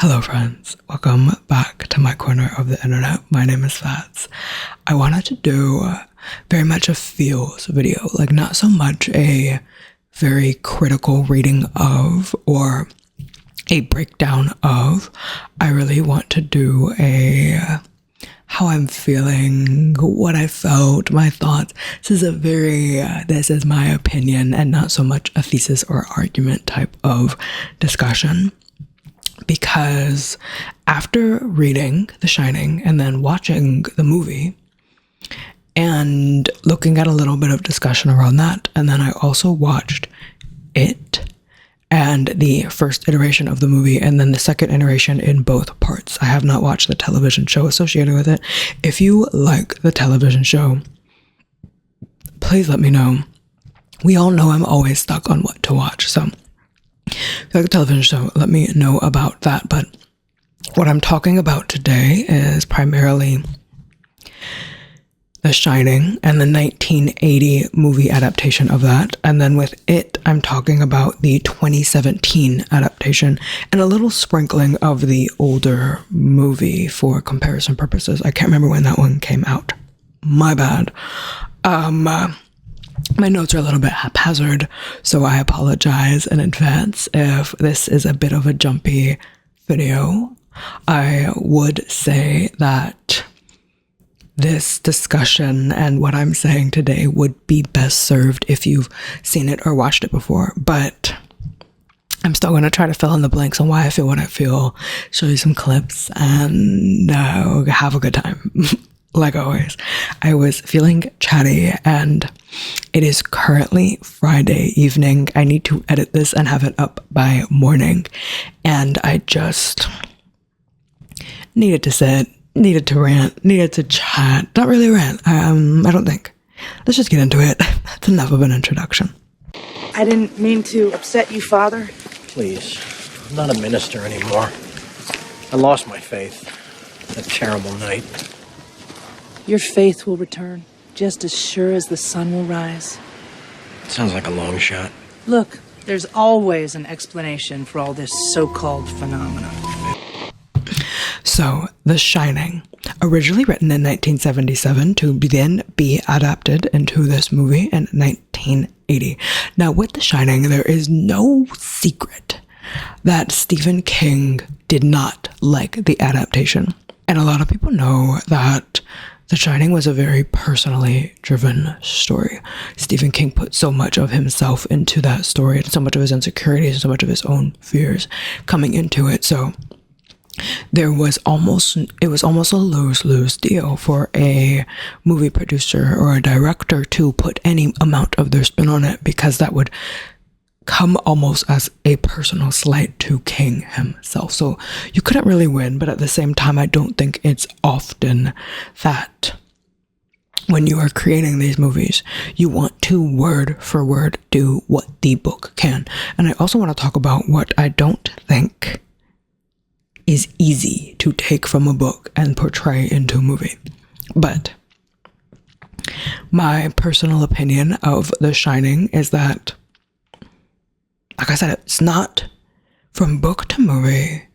Hello friends, welcome back to my corner of the internet. My name is Fats. I wanted to do very much a feels video, like not so much a very critical reading of or a breakdown of. I really want to do a how I'm feeling, what I felt, my thoughts. This is my opinion and not so much a thesis or argument type of discussion. Because after reading The Shining and then watching the movie and looking at a little bit of discussion around that, and then I also watched it and the first iteration of the movie and then the second iteration in both parts. I have not watched the television show associated with it. If you like the television show, please let me know. We all know I'm always stuck on what to watch, so if you like the television show, let me know about that. But what I'm talking about today is primarily The Shining and the 1980 movie adaptation of that. And then with it, I'm talking about the 2017 adaptation and a little sprinkling of the older movie for comparison purposes. I can't remember when that one came out. My bad. My notes are a little bit haphazard, so I apologize in advance if this is a bit of a jumpy video. I would say that this discussion and what I'm saying today would be best served if you've seen it or watched it before, but I'm still going to try to fill in the blanks on why I feel what I feel, show you some clips, and have a good time. Like always, I was feeling chatty and it is currently Friday evening. I need to edit this and have it up by morning. And I just needed to sit, needed to rant, needed to chat. Not really rant, I don't think. Let's just get into it. That's enough of an introduction. I didn't mean to upset you, Father. Please, I'm not a minister anymore. I lost my faith that terrible night. Your faith will return, just as sure as the sun will rise. Sounds like a long shot. Look, there's always an explanation for all this so-called phenomenon. So, The Shining, originally written in 1977 to then be adapted into this movie in 1980. Now, with The Shining, there is no secret that Stephen King did not like the adaptation. And a lot of people know that The Shining was a very personally driven story. Stephen King put so much of himself into that story, and so much of his insecurities, and so much of his own fears coming into it. So it was almost a lose-lose deal for a movie producer or a director to put any amount of their spin on it, because that would come almost as a personal slight to King himself. So you couldn't really win, but at the same time, I don't think it's often that when you are creating these movies, you want to word for word do what the book can. And I also want to talk about what I don't think is easy to take from a book and portray into a movie. But my personal opinion of The Shining is that, like I said, it's not from book to movie.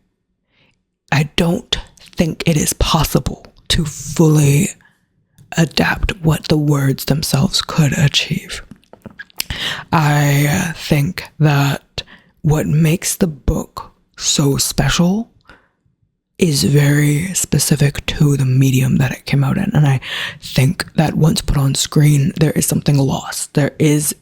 I don't think it is possible to fully adapt what the words themselves could achieve. I think that what makes the book so special is very specific to the medium that it came out in. And I think that once put on screen, there is something lost. There is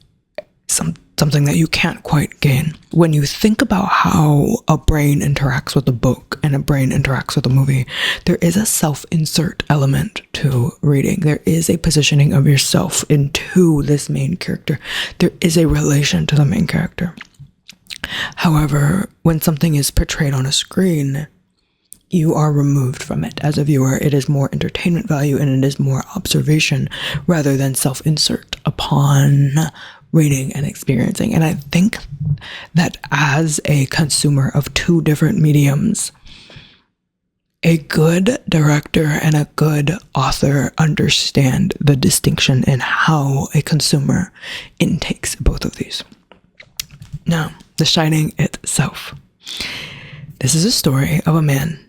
something that you can't quite gain. When you think about how a brain interacts with a book and a brain interacts with a movie, there is a self-insert element to reading. There is a positioning of yourself into this main character. There is a relation to the main character. However, when something is portrayed on a screen, you are removed from it. As a viewer, it is more entertainment value and it is more observation rather than self-insert upon reading and experiencing. And I think that as a consumer of two different mediums, a good director and a good author understand the distinction in how a consumer intakes both of these. Now, The Shining itself. This is a story of a man,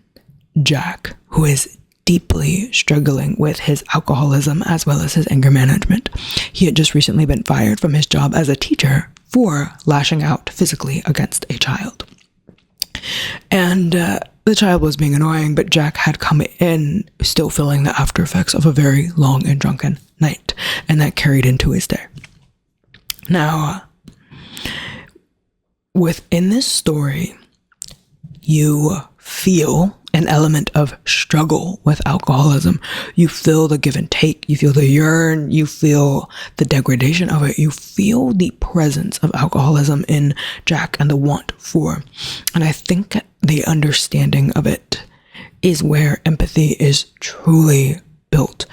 Jack, who is deeply struggling with his alcoholism as well as his anger management. He had just recently been fired from his job as a teacher for lashing out physically against a child. And the child was being annoying, but Jack had come in still feeling the after effects of a very long and drunken night, and that carried into his day. Now, within this story, you feel an element of struggle with alcoholism. You feel the give and take, you feel the yearn, you feel the degradation of it, you feel the presence of alcoholism in Jack and the want for. And I think the understanding of it is where empathy is truly built.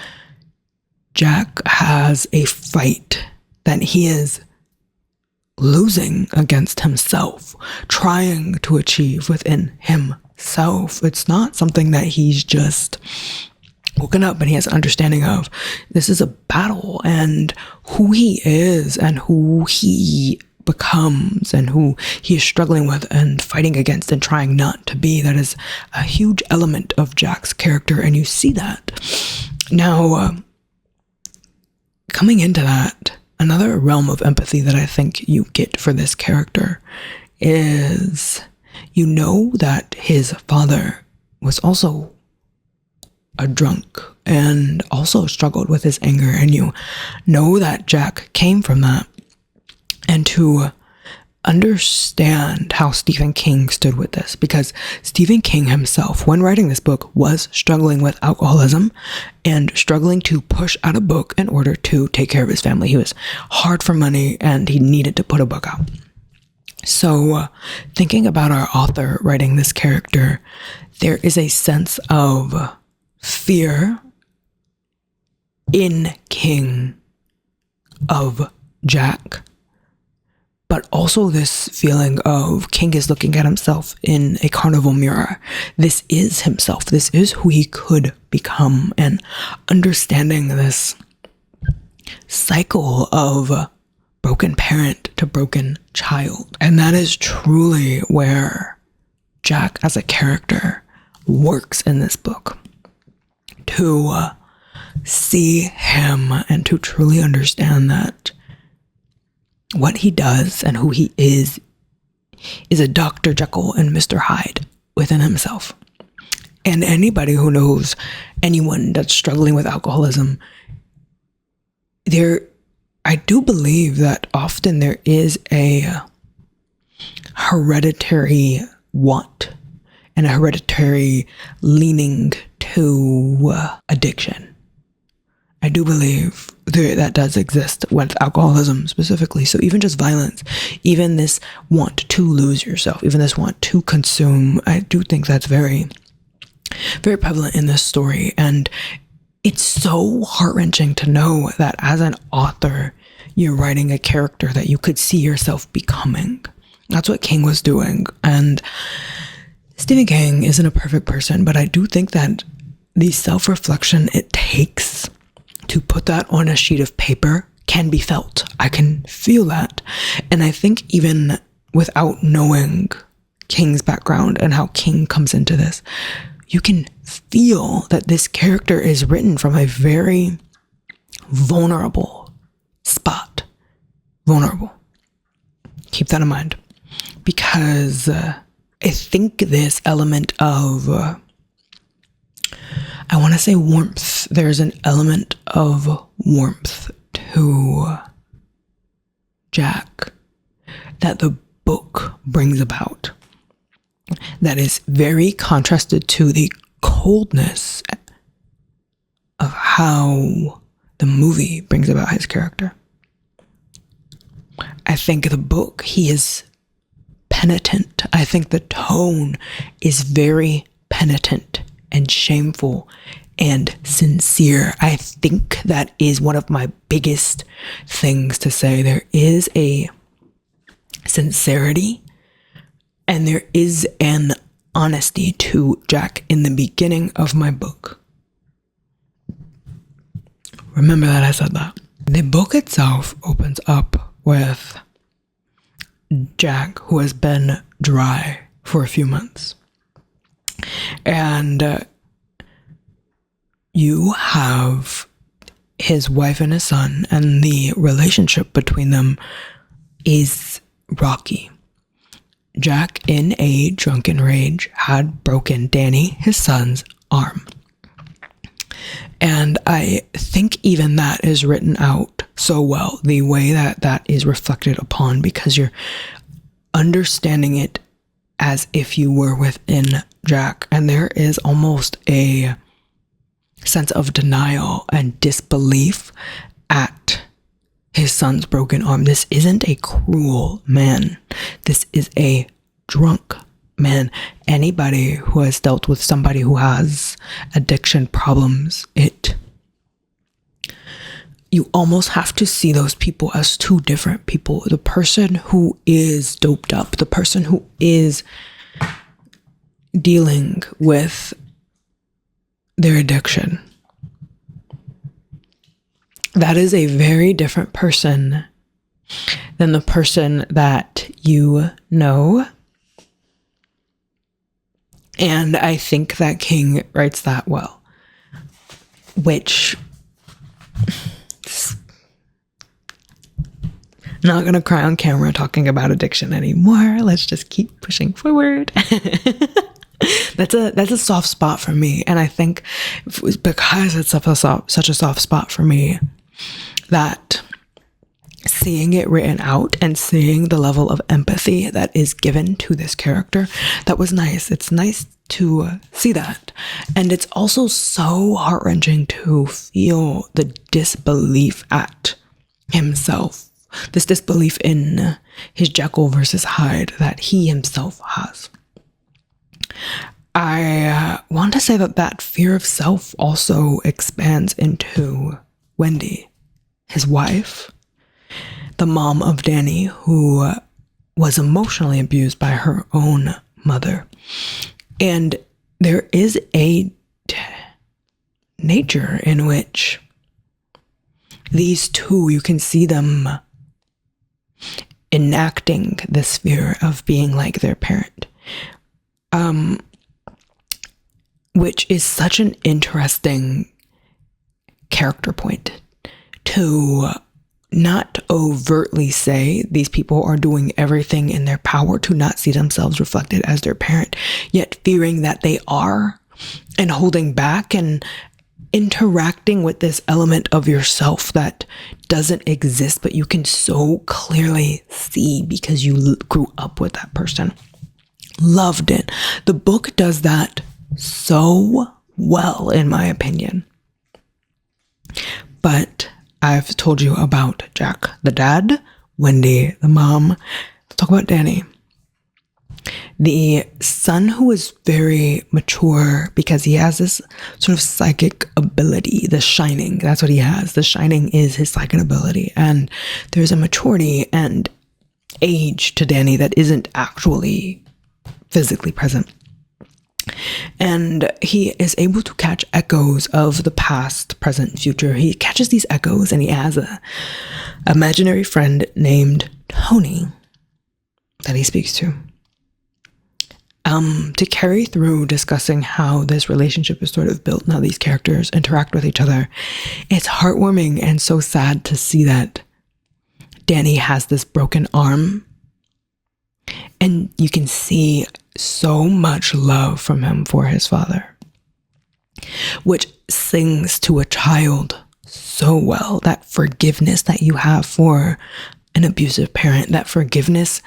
Jack has a fight that he is losing against himself, trying to achieve within himself. It's not something that he's just woken up and he has an understanding of. This is a battle, and who he is and who he becomes and who he is struggling with and fighting against and trying not to be, that is a huge element of Jack's character, and you see that. Now, coming into that, another realm of empathy that I think you get for this character is, you know that his father was also a drunk and also struggled with his anger, and you know that Jack came from that. And to understand how Stephen King stood with this, because Stephen King himself, when writing this book, was struggling with alcoholism and struggling to push out a book in order to take care of his family. He was hard for money and he needed to put a book out. So thinking about our author writing this character, there is a sense of fear in King of Jack, but also this feeling of King is looking at himself in a carnival mirror. This is himself. This is who he could become, and understanding this cycle of broken parent to broken child. And that is truly where Jack as a character works in this book. To see him and to truly understand that what he does and who he is a Dr. Jekyll and Mr. Hyde within himself. And anybody who knows anyone that's struggling with alcoholism, I do believe that often there is a hereditary want and a hereditary leaning to addiction. I do believe that does exist with alcoholism specifically. So even just violence, even this want to lose yourself, even this want to consume, I do think that's very, very prevalent in this story. And it's so heart-wrenching to know that as an author, you're writing a character that you could see yourself becoming. That's what King was doing. And Stephen King isn't a perfect person, but I do think that the self-reflection it takes to put that on a sheet of paper can be felt. I can feel that. And I think even without knowing King's background and how King comes into this, you can feel that this character is written from a very vulnerable spot. Vulnerable. Keep that in mind. Because I think this element of I want to say warmth. There's an element of warmth to Jack that the book brings about that is very contrasted to the coldness of how the movie brings about his character. I think the book, he is penitent. I think the tone is very penitent and shameful and sincere. I think that is one of my biggest things to say. There is a sincerity and there is an honesty to Jack in the beginning of my book. Remember that I said that. The book itself opens up with Jack, who has been dry for a few months. And you have his wife and his son, and the relationship between them is rocky. Jack, in a drunken rage, had broken Danny, his son's, arm. And I think even that is written out so well, the way that that is reflected upon, because you're understanding it as if you were within Jack. And there is almost a sense of denial and disbelief at his son's broken arm. This isn't a cruel man. This is a drunk man. Anybody who has dealt with somebody who has addiction problems, you almost have to see those people as two different people. The person who is doped up, the person who is dealing with their addiction, that is a very different person than the person that you know. And I think that King writes that well, which, not going to cry on camera talking about addiction anymore. Let's just keep pushing forward. That's a soft spot for me. And I think because it's such a soft spot for me, that seeing it written out and seeing the level of empathy that is given to this character, that was nice. It's nice to see that. And it's also so heart-wrenching to feel the disbelief at himself, this disbelief in his Jekyll versus Hyde that he himself has. I want to say that fear of self also expands into Wendy, his wife, the mom of Danny, who was emotionally abused by her own mother. And there is a nature in which these two, you can see them enacting this fear of being like their parent, which is such an interesting character point to not overtly say these people are doing everything in their power to not see themselves reflected as their parent, yet fearing that they are, and holding back and interacting with this element of yourself that doesn't exist, but you can so clearly see because you grew up with that person. Loved it. The book does that so well, in my opinion. But I've told you about Jack, the dad, Wendy, the mom. Let's talk about Danny. The son, who is very mature because he has this sort of psychic ability, the shining. That's what he has. The shining is his psychic ability. And there's a maturity and age to Danny that isn't actually physically present. And he is able to catch echoes of the past, present, future. He catches these echoes, and he has a imaginary friend named Tony that he speaks to carry through discussing how this relationship is sort of built and how these characters interact with each other. It's heartwarming and so sad to see that Danny has this broken arm, and you can see so much love from him for his father, which sings to a child so well. That forgiveness that you have for an abusive parent, that forgiveness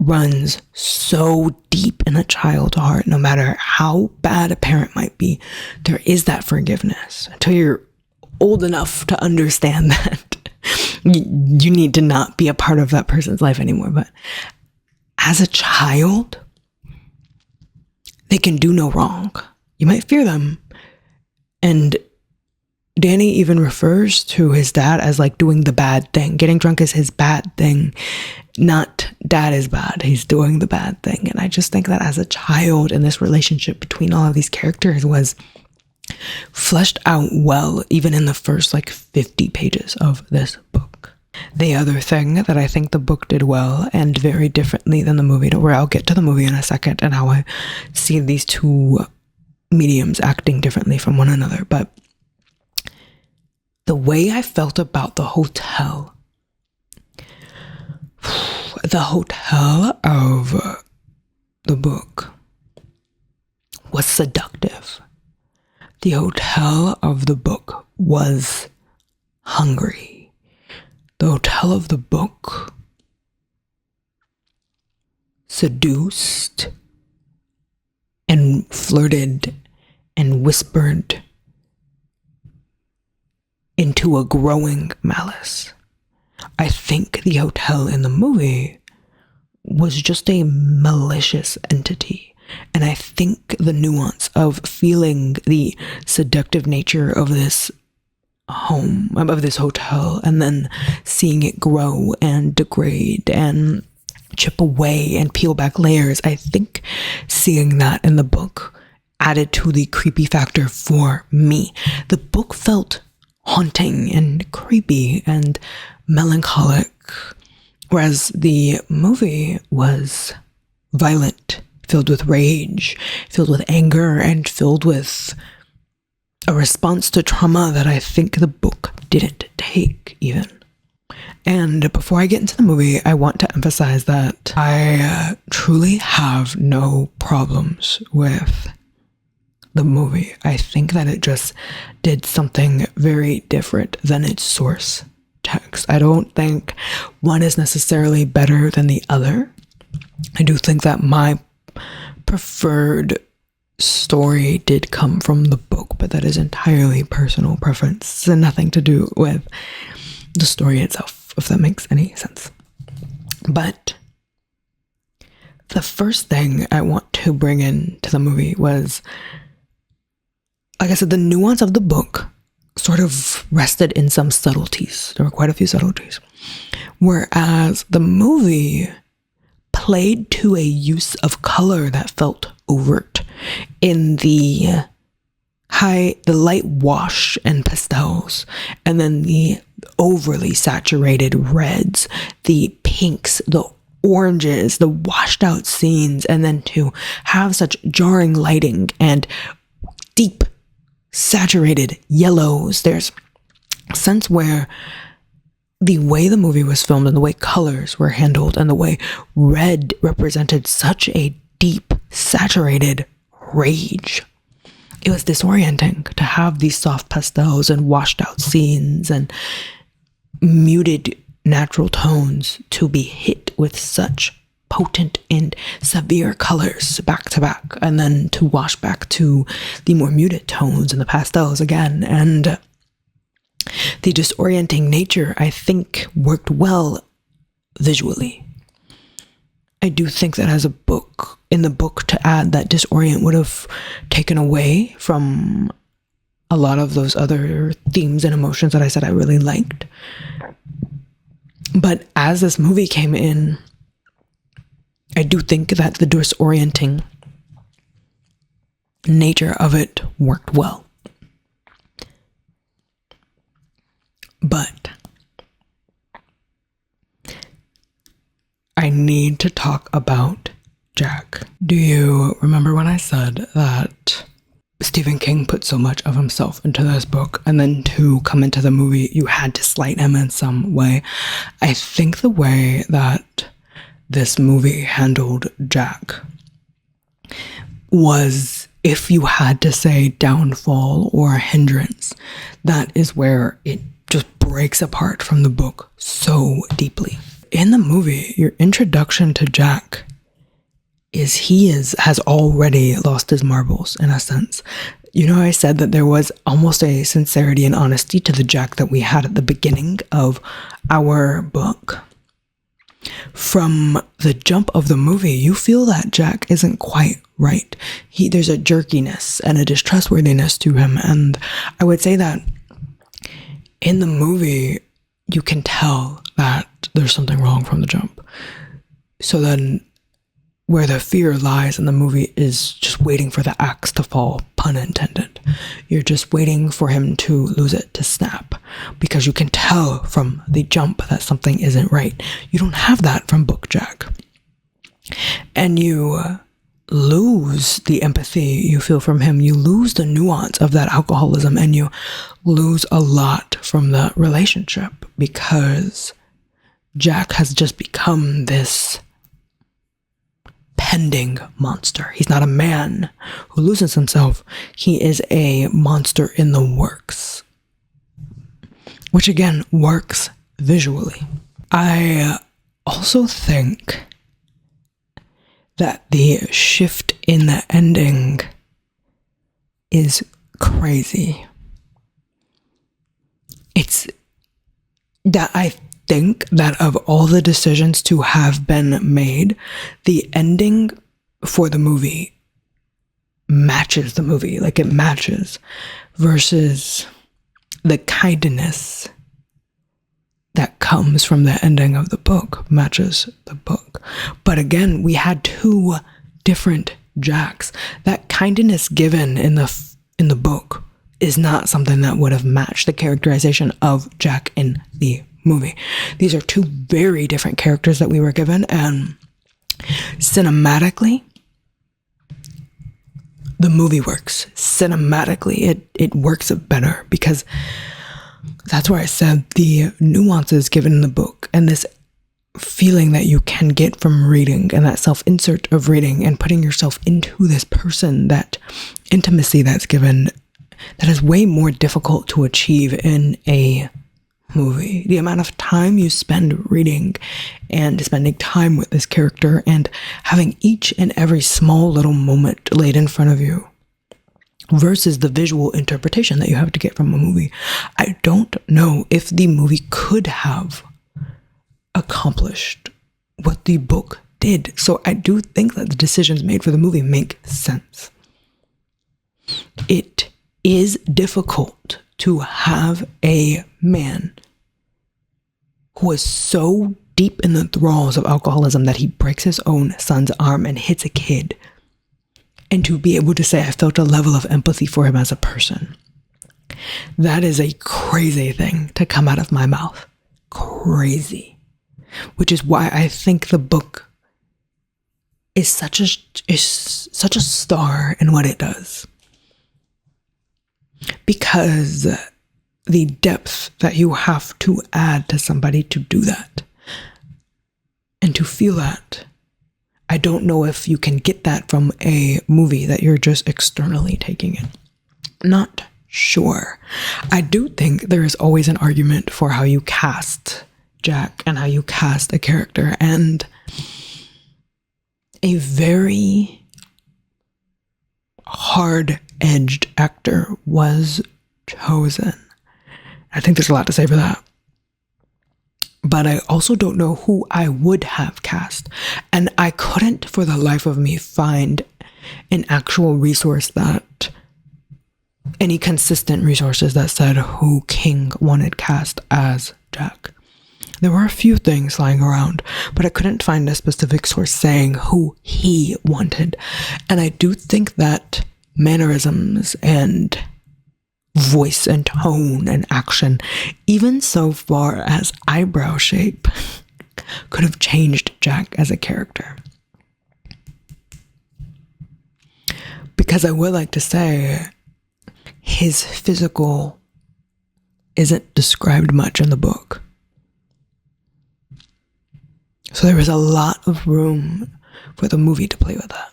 runs so deep in a child's heart. No matter how bad a parent might be, there is that forgiveness until you're old enough to understand that you need to not be a part of that person's life anymore. But as a child, they can do no wrong. You might fear them. And Danny even refers to his dad as like doing the bad thing. Getting drunk is his bad thing. Not dad is bad. He's doing the bad thing. And I just think that as a child, and this relationship between all of these characters was fleshed out well, even in the first 50 pages of this book. The other thing that I think the book did well, and very differently than the movie, where I'll get to the movie in a second and how I see these two mediums acting differently from one another, but the way I felt about the hotel of the book was seductive. The hotel of the book was hungry. The hotel of the book seduced and flirted and whispered into a growing malice. I think the hotel in the movie was just a malicious entity. And I think the nuance of feeling the seductive nature of this home, of this hotel, and then seeing it grow and degrade and chip away and peel back layers, I think seeing that in the book added to the creepy factor for me. The book felt haunting and creepy and melancholic, whereas the movie was violent, filled with rage, filled with anger, and filled with a response to trauma that I think the book didn't take even. And before I get into the movie, I want to emphasize that I truly have no problems with the movie. I think that it just did something very different than its source text. I don't think one is necessarily better than the other. I do think that my preferred story did come from the book, but that is entirely personal preference and nothing to do with the story itself, if that makes any sense. But the first thing I want to bring into the movie was, like I said, the nuance of the book sort of rested in some subtleties. There were quite a few subtleties. Whereas the movie played to a use of color that felt overt in the light wash and pastels, and then the overly saturated reds, the pinks, the oranges, the washed out scenes, and then to have such jarring lighting and deep saturated yellows. There's a sense where the way the movie was filmed and the way colors were handled and the way red represented such a deep, saturated rage. It was disorienting to have these soft pastels and washed out scenes and muted natural tones to be hit with such potent and severe colors back to back, and then to wash back to the more muted tones and the pastels again. And the disorienting nature, I think, worked well visually. I do think that as a book, in the book, to add that disorient would have taken away from a lot of those other themes and emotions that I said I really liked. But as this movie came in, I do think that the disorienting nature of it worked well. But I need to talk about Jack. Do you remember when I said that Stephen King put so much of himself into this book, and then to come into the movie, you had to slight him in some way? I think the way that this movie handled Jack was, if you had to say downfall or hindrance, that is where it just breaks apart from the book so deeply. In the movie, your introduction to Jack has already lost his marbles, in a sense. You know, I said that there was almost a sincerity and honesty to the Jack that we had at the beginning of our book. From the jump of the movie, you feel that Jack isn't quite right. There's a jerkiness and a distrustworthiness to him, and I would say that in the movie, you can tell that there's something wrong from the jump. So then, where the fear lies in the movie is just waiting for the axe to fall, pun intended. You're just waiting for him to lose it, to snap, because you can tell from the jump that something isn't right. You don't have that from Book Jack. And you lose the empathy you feel from him. You lose the nuance of that alcoholism, and you lose a lot from the relationship because Jack has just become this pending monster. He's not a man who loses himself. He is a monster in the works, which again works visually. I also think that the shift in the ending is crazy. It's that I think that of all the decisions to have been made, the ending for the movie matches the movie. Like, it matches, versus the kindness that comes from the ending of the book matches the book. But again, we had two different Jacks. That kindness given in the book is not something that would have matched the characterization of Jack in the movie. These are two very different characters that we were given, and cinematically, the movie works. Cinematically, it works better, because that's where I said the nuances given in the book and this feeling that you can get from reading and that self-insert of reading and putting yourself into this person, that intimacy that's given, that is way more difficult to achieve in a movie. The amount of time you spend reading and spending time with this character and having each and every small little moment laid in front of you versus the visual interpretation that you have to get from a movie. I don't know if the movie could have accomplished what the book did. So I do think that the decisions made for the movie make sense. It is difficult to have a man who is so deep in the thralls of alcoholism that he breaks his own son's arm and hits a kid, and to be able to say, I felt a level of empathy for him as a person. That is a crazy thing to come out of my mouth. Crazy. Which is why I think the book is such a star in what it does. Because the depth that you have to add to somebody to do that and to feel that, I don't know if you can get that from a movie that you're just externally taking in. Not sure. I do think there is always an argument for how you cast Jack and how you cast a character, and a very hard-edged actor was chosen. I think there's a lot to say for that. But I also don't know who I would have cast. And I couldn't for the life of me find an actual resource that, any consistent resources that said who King wanted cast as Jack. There were a few things lying around, but I couldn't find a specific source saying who he wanted. And I do think that mannerisms and voice and tone and action, even so far as eyebrow shape, could have changed Jack as a character. Because I would like to say his physical isn't described much in the book. So there was a lot of room for the movie to play with that.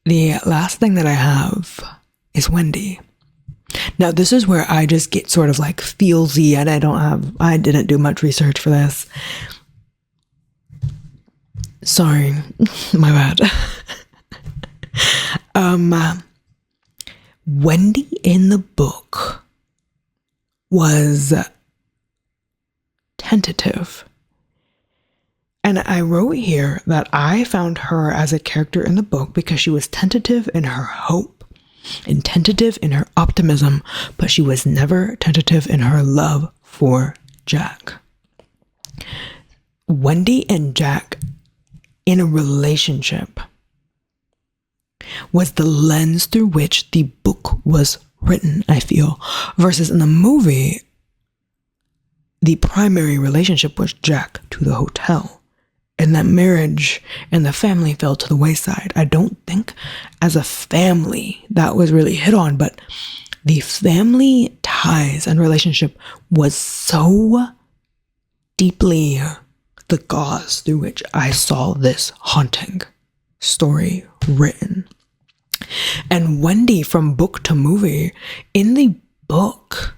The last thing that I have is Wendy. Now, this is where I just get sort of like feelsy, and I didn't do much research for this. Sorry, my bad. Wendy in the book was tentative. And I wrote here that I found her as a character in the book because she was tentative in her hope and tentative in her optimism, but she was never tentative in her love for Jack. Wendy and Jack in a relationship was the lens through which the book was written, I feel, versus in the movie, the primary relationship was Jack to the hotel. and that marriage and the family fell to the wayside. I don't think as a family that was really hit on, but the family ties and relationship was so deeply the gauze through which I saw this haunting story written. And Wendy, from book to movie, in the book,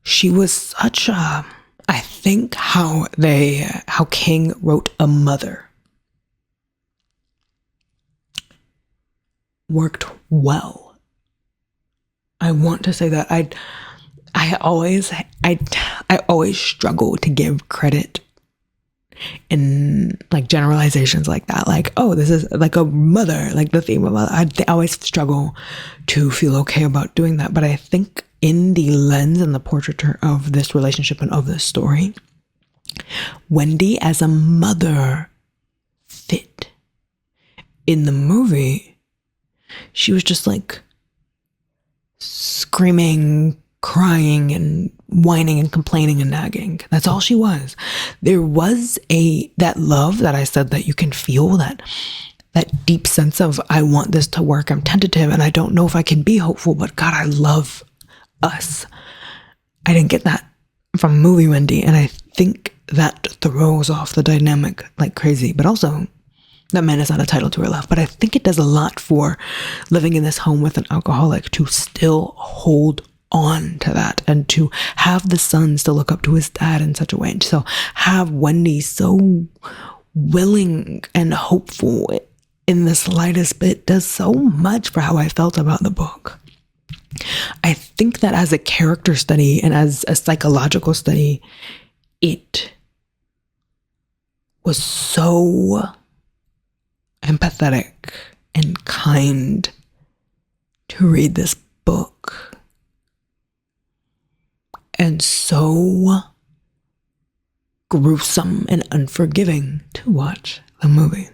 she was such a, I think how King wrote a mother worked well. I want to say that I always struggle to give credit in like generalizations like that, like, oh, this is like a mother, like the theme of mother. I always struggle to feel okay about doing that, but I think in the lens and the portraiture of this relationship and of this story, Wendy as a mother fit. In the movie, she was just like screaming, crying, and whining and complaining and nagging. That's all she was. There was that love that I said that you can feel, that deep sense of, I want this to work. I'm tentative and I don't know if I can be hopeful, but God, I love us. I didn't get that from movie Wendy, and I think that throws off the dynamic like crazy. But also, that man is not entitled to her love. But I think it does a lot for living in this home with an alcoholic to still hold on to that, and to have the son still look up to his dad in such a way, and so have Wendy so willing and hopeful in the slightest bit does so much for how I felt about the book. I think that as a character study and as a psychological study, it was so empathetic and kind to read this book, and so gruesome and unforgiving to watch the movie.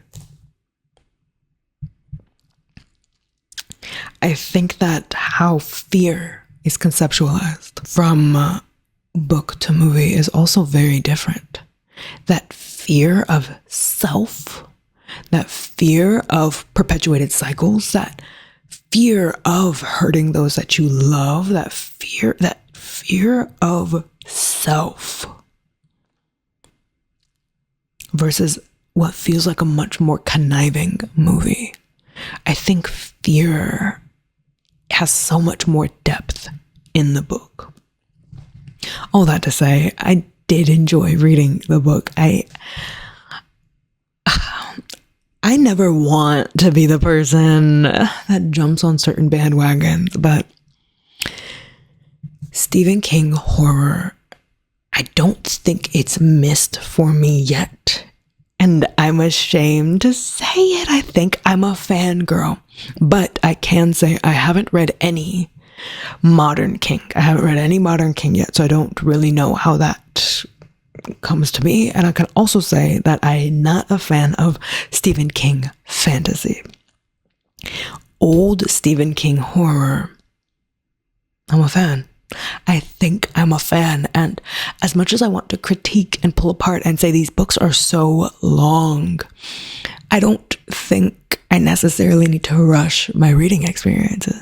I think that how fear is conceptualized from book to movie is also very different. That fear of self, that fear of perpetuated cycles, that fear of hurting those that you love, that fear of self, versus what feels like a much more conniving movie. I think fear has so much more depth in the book. All that to say, I did enjoy reading the book. I never want to be the person that jumps on certain bandwagons, but Stephen King horror, I don't think it's missed for me yet. And I'm ashamed to say it. I think I'm a fangirl. But I can say I haven't read any modern King. I haven't read any modern King yet, so I don't really know how that comes to me. And I can also say that I'm not a fan of Stephen King fantasy. Old Stephen King horror, I'm a fan. I think I'm a fan, and as much as I want to critique and pull apart and say these books are so long, I don't think I necessarily need to rush my reading experiences.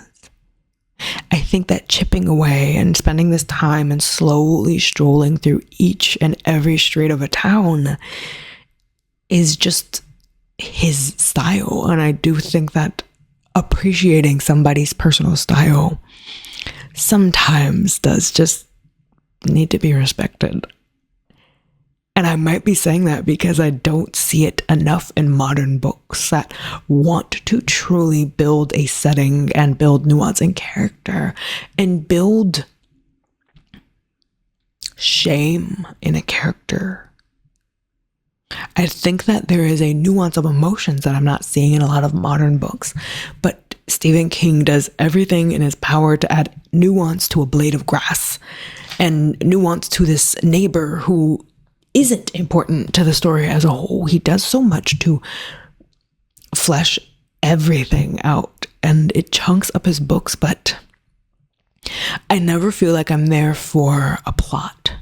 I think that chipping away and spending this time and slowly strolling through each and every street of a town is just his style, and I do think that appreciating somebody's personal style sometimes does just need to be respected. And I might be saying that because I don't see it enough in modern books that want to truly build a setting and build nuance and character and build shame in a character. I think that there is a nuance of emotions that I'm not seeing in a lot of modern books, but Stephen King does everything in his power to add nuance to a blade of grass and nuance to this neighbor who isn't important to the story as a whole. He does so much to flesh everything out, and it chunks up his books, but I never feel like I'm there for a plot.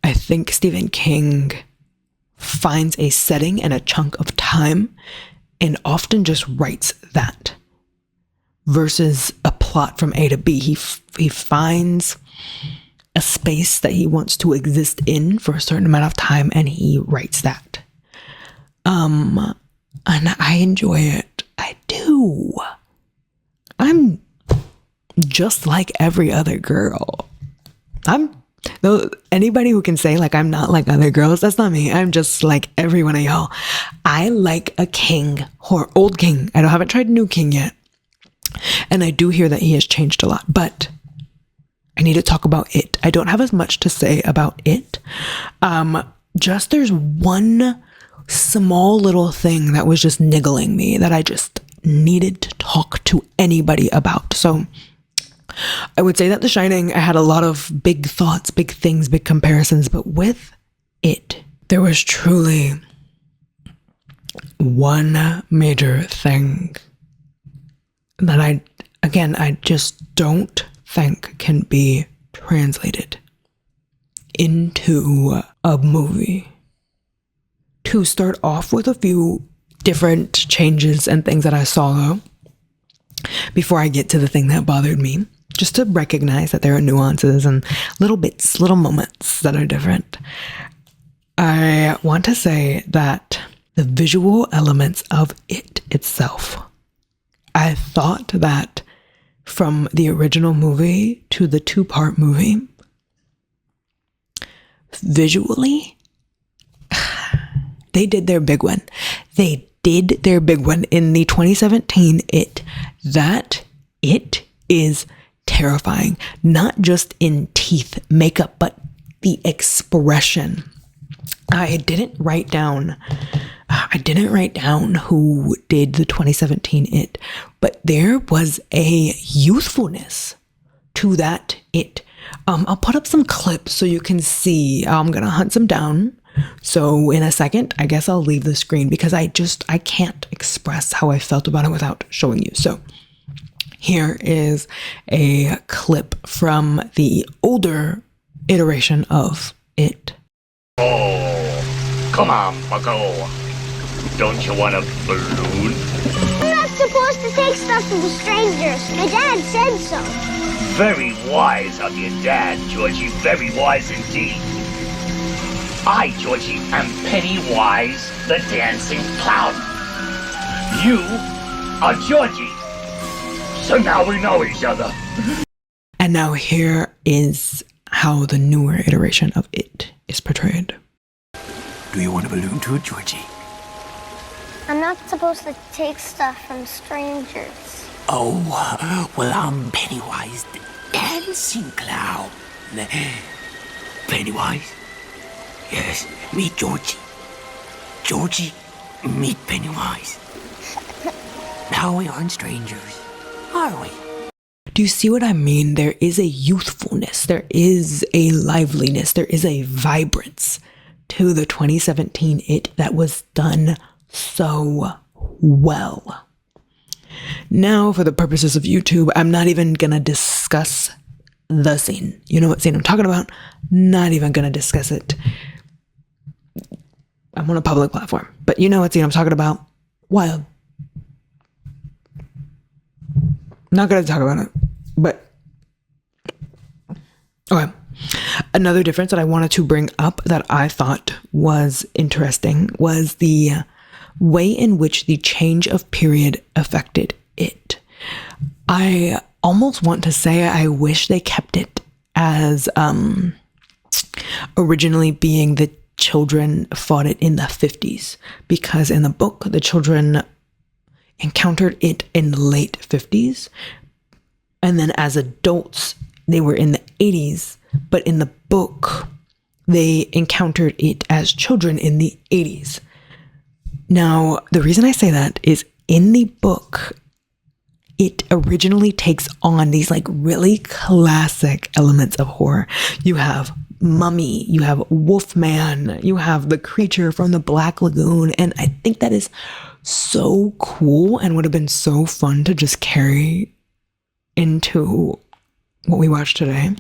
I think Stephen King finds a setting and a chunk of time and often just writes that versus a plot from A to B. He finds a space that he wants to exist in for a certain amount of time and he writes that. And I enjoy it. I do. I'm just like every other girl. Anybody who can say like I'm not like other girls, that's not me. I'm just like every one of y'all. I like a king or old king. I haven't tried new king yet. And I do hear that he has changed a lot, but I need to talk about it. I don't have as much to say about it. Just there's one small little thing that was just niggling me that I just needed to talk to anybody about. So I would say that The Shining, I had a lot of big thoughts, big things, big comparisons, but with it, there was truly one major thing that I just don't think can be translated into a movie. To start off with a few different changes and things that I saw though, before I get to the thing that bothered me, just to recognize that there are nuances and little bits, little moments that are different. I want to say that the visual elements of it itself, I thought that from the original movie to the 2-part movie, visually, they did their big one. They did their big one in the 2017 It. That it is terrifying, not just in teeth, makeup, but the expression. I didn't write down who did the 2017 It, but there was a youthfulness to that It. I'll put up some clips so you can see. I'm gonna hunt some down. So in a second, I guess I'll leave the screen because I can't express how I felt about it without showing you. So here is a clip from the older iteration of It. Oh, come on, bucko. Don't you want a balloon? I'm not supposed to take stuff from strangers. My dad said so. Very wise of your dad, Georgie. Very wise indeed. I, Georgie, am Pennywise, the dancing clown. You are Georgie. So now we know each other. And now here is how the newer iteration of It is portrayed. Do you want a balloon too, Georgie? I'm not supposed to take stuff from strangers. Oh, well, I'm Pennywise, the dancing clown. Pennywise? Yes, meet Georgie. Georgie, meet Pennywise. Now we aren't strangers, are we? Do you see what I mean? There is a youthfulness, there is a liveliness, there is a vibrance to the 2017 It that was done so well. Now, for the purposes of YouTube, I'm not even gonna discuss the scene. You know what scene I'm talking about? Not even gonna discuss it. I'm on a public platform, but you know what scene I'm talking about? Wild. Not gonna talk about it, but okay. Another difference that I wanted to bring up that I thought was interesting was the way in which the change of period affected it. I almost want to say I wish they kept it as originally being the children fought it in the 50s, because in the book the children encountered it in the late 50s, and then as adults they were in the 80s, but in the book they encountered it as children in the 80s. Now, the reason I say that is in the book, it originally takes on these like really classic elements of horror. You have Mummy, you have Wolfman, you have the creature from the Black Lagoon, and I think that is so cool and would have been so fun to just carry into what we watched today.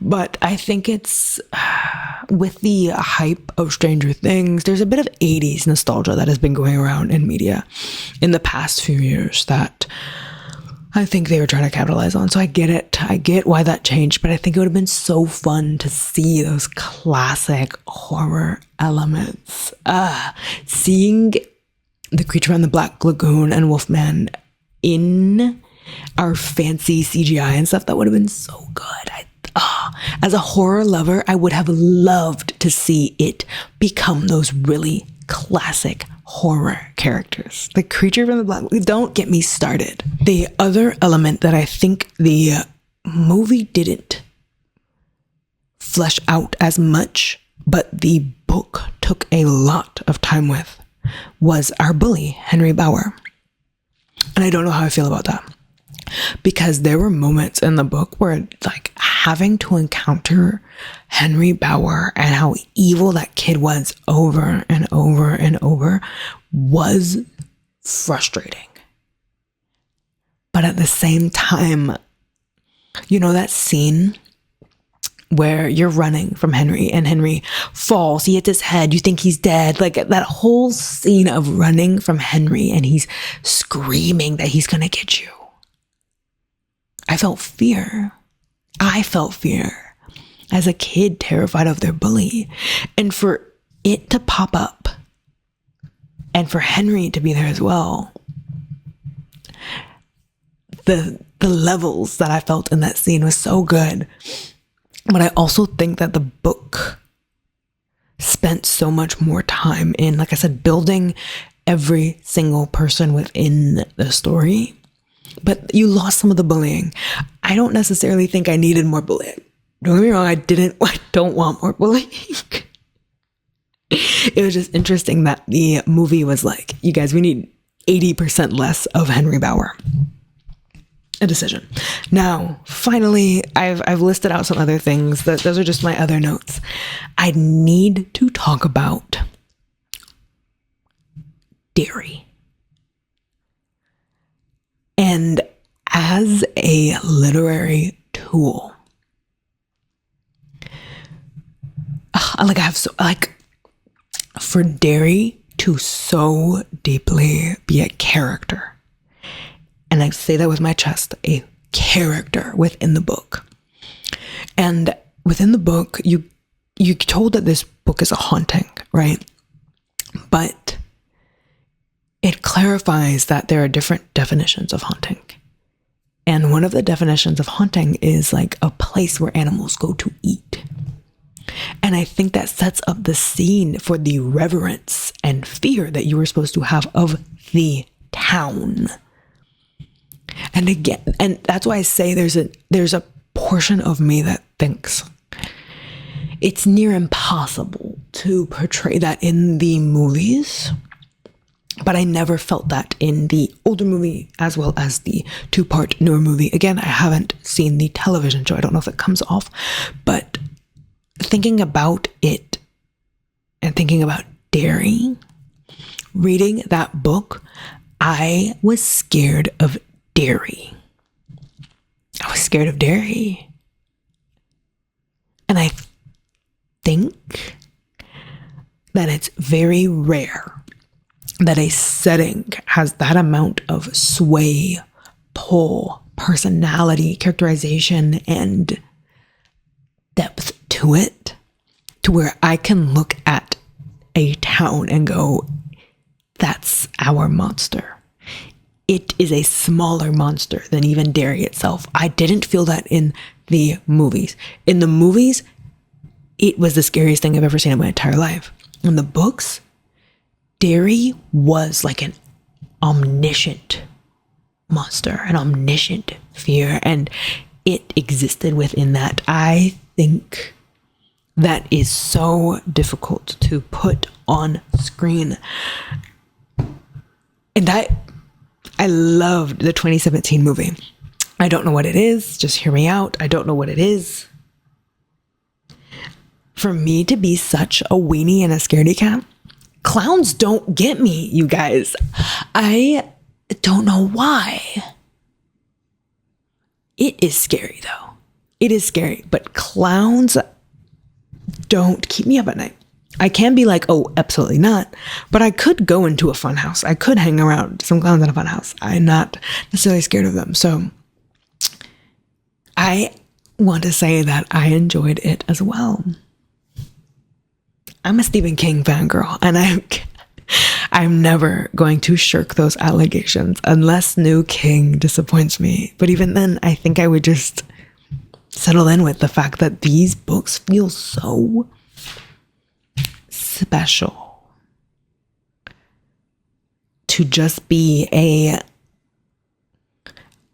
But I think it's with the hype of Stranger Things, there's a bit of 80s nostalgia that has been going around in media in the past few years that I think they were trying to capitalize on. So I get it. I get why that changed, but I think it would have been so fun to see those classic horror elements. Seeing the creature on the Black Lagoon and Wolfman in our fancy CGI and stuff, that would have been so good. As a horror lover, I would have loved to see it become those really classic horror characters. The creature from the Black Lagoon, don't get me started. The other element that I think the movie didn't flesh out as much, but the book took a lot of time with, was our bully, Henry Bauer. And I don't know how I feel about that. Because there were moments in the book where, like, having to encounter Henry Bauer and how evil that kid was over and over and over was frustrating. But at the same time, you know that scene where you're running from Henry and Henry falls, he hits his head, you think he's dead. Like that whole scene of running from Henry and he's screaming that he's gonna get you. I felt fear. I felt fear as a kid, terrified of their bully. And for it to pop up and for Henry to be there as well, the levels that I felt in that scene was so good. But I also think that the book spent so much more time in, like I said, building every single person within the story. But you lost some of the bullying. I don't necessarily think I needed more bullying. Don't get me wrong, I don't want more bullying. It was just interesting that the movie was like, you guys, we need 80% less of Henry Bauer. A decision. Now, finally, I've listed out some other things. Those are just my other notes. I need to talk about dairy. And as a literary tool, for dairy to so deeply be a character, and I say that with my chest, a character within the book. And within the book, you told that this book is a haunting, right? But it clarifies that there are different definitions of haunting. And one of the definitions of haunting is like a place where animals go to eat. And I think that sets up the scene for the reverence and fear that you were supposed to have of the town. And again, and that's why I say there's a portion of me that thinks it's near impossible to portray that in the movies. But I never felt that in the older movie as well as the 2-part newer movie. Again, I haven't seen the television show. I don't know if it comes off. But thinking about it and thinking about dairy, reading that book, I was scared of dairy. I was scared of dairy. And I think that it's very rare that a setting has that amount of sway, pull, personality, characterization, and depth to it, to where I can look at a town and go, that's our monster. It is a smaller monster than even dairy itself. I didn't feel that in the movies. In the movies, it was the scariest thing I've ever seen in my entire life. In the books, dairy was like an omniscient monster, an omniscient fear, and it existed within that. I think that is so difficult to put on screen. And I loved the 2017 movie. I don't know what it is. Just hear me out. I don't know what it is. For me to be such a weenie and a scaredy cat, clowns don't get me, you guys. I don't know why. It is scary though. it is scary, but clowns don't keep me up at night. I can be like, oh, absolutely not. But I could go into a fun house. I could hang around some clowns in a fun house. I'm not necessarily scared of them. So I want to say that I enjoyed it as well. I'm a Stephen King fangirl, and I'm never going to shirk those allegations unless new King disappoints me. But even then, I think I would just settle in with the fact that these books feel so special to just be a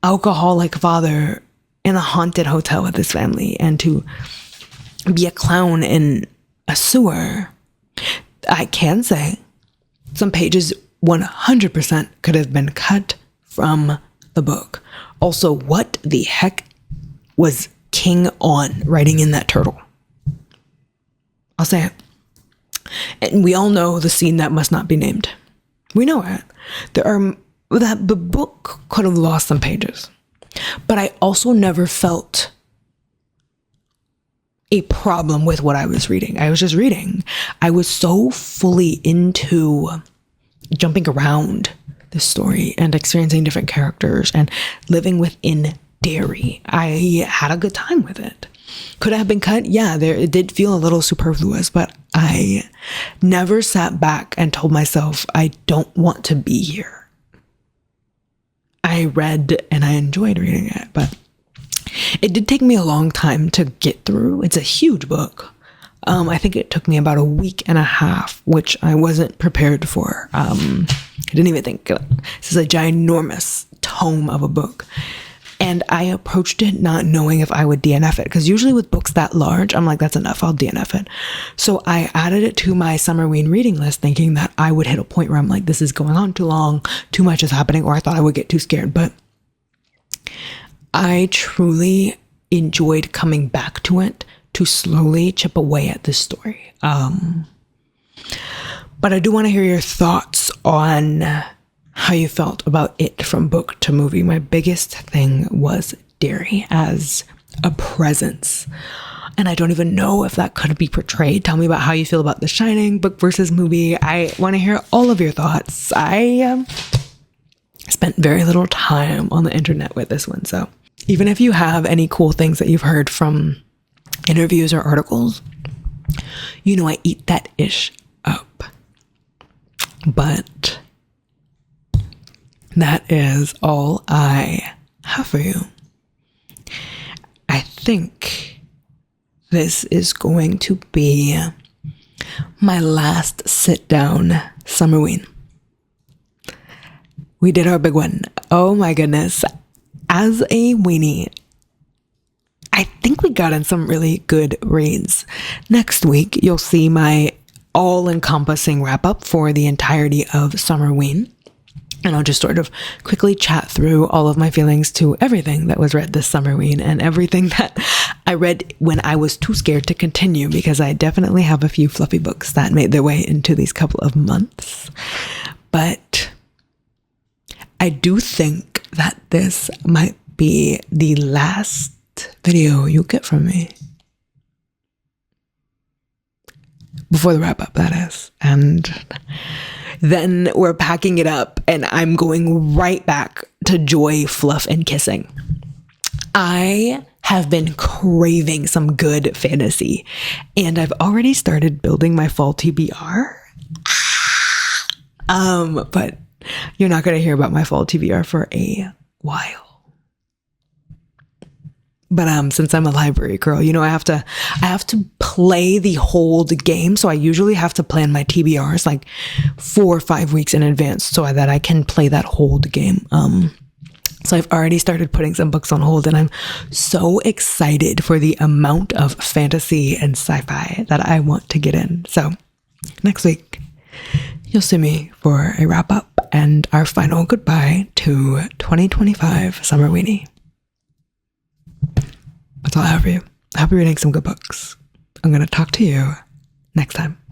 alcoholic father in a haunted hotel with his family and to be a clown in a sewer. I can say some pages 100% could have been cut from the book. Also, what the heck was King on writing in that turtle? I'll say it. And we all know the scene that must not be named. We know it. That the book could have lost some pages. But I also never felt a problem with what I was reading. I was just reading. I was so fully into jumping around the story and experiencing different characters and living within Derry. I had a good time with it. Could it have been cut? Yeah, it did feel a little superfluous, but I never sat back and told myself, I don't want to be here. I read and I enjoyed reading it, but it did take me a long time to get through. It's a huge book. I think it took me about a week and a half, which I wasn't prepared for. I didn't even think this is a ginormous tome of a book. And I approached it not knowing if I would DNF it. Because usually with books that large, I'm like, that's enough, I'll DNF it. So I added it to my Summerween reading list thinking that I would hit a point where I'm like, this is going on too long, too much is happening, or I thought I would get too scared. But I truly enjoyed coming back to it to slowly chip away at this story. But I do want to hear your thoughts on how you felt about it from book to movie. My biggest thing was Derry as a presence. And I don't even know if that could be portrayed. Tell me about how you feel about The Shining, book versus movie. I want to hear all of your thoughts. I spent very little time on the internet with this one. So even if you have any cool things that you've heard from interviews or articles, you know I eat that ish up. But that is all I have for you. I think this is going to be my last sit down Summerween. We did our big one. Oh my goodness. As a weenie, I think we got in some really good reads. Next week, you'll see my all-encompassing wrap-up for the entirety of Summerween. And I'll just sort of quickly chat through all of my feelings to everything that was read this Summerween and everything that I read when I was too scared to continue, because I definitely have a few fluffy books that made their way into these couple of months. But I do think that this might be the last video you'll get from me. Before the wrap-up, that is. And then we're packing it up and I'm going right back to joy, fluff, and kissing. I have been craving some good fantasy, and I've already started building my fall TBR. But you're not going to hear about my fall TBR for a while. But since I'm a library girl, you know, I have to play the whole game. So I usually have to plan my TBRs like 4 or 5 weeks in advance so that I can play that hold game. So I've already started putting some books on hold, and I'm so excited for the amount of fantasy and sci-fi that I want to get in. So next week, you'll see me for a wrap up and our final goodbye to 2025 Summer Weenie. That's all I have for you. I hope you're reading some good books. I'm going to talk to you next time.